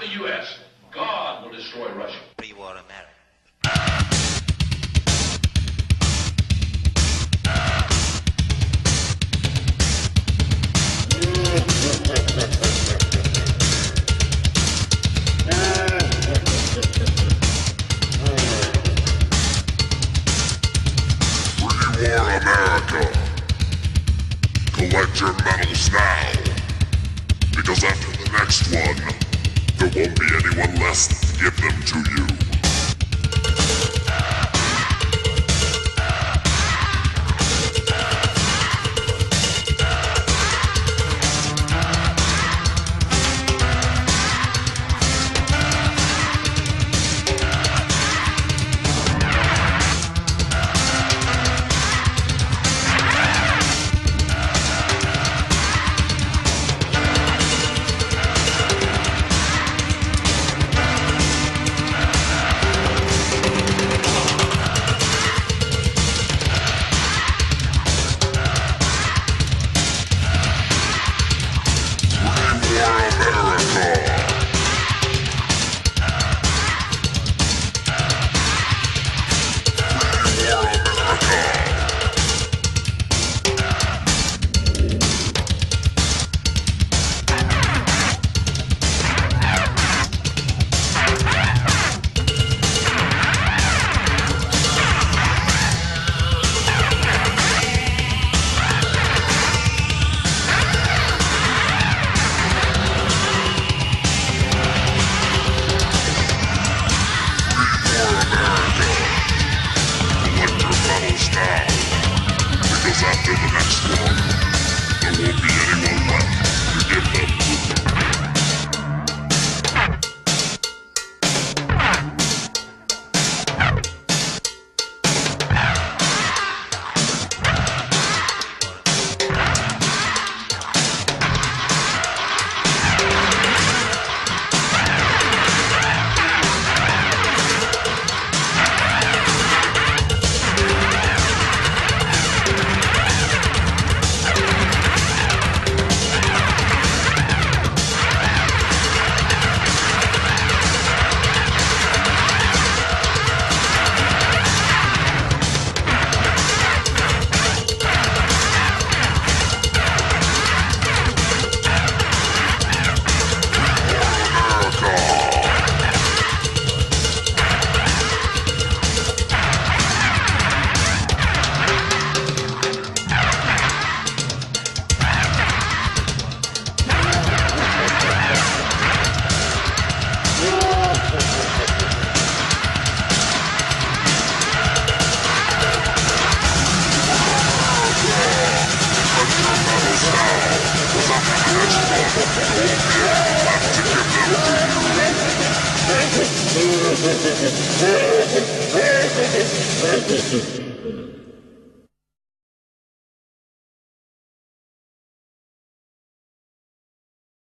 the U.S., God will destroy Russia. Pre-war America. Pre-war America. Collect your medals now. Because after the next one, there won't be anyone left to give them to you. After the next one, there won't be anyone left to give them to you. Thank you.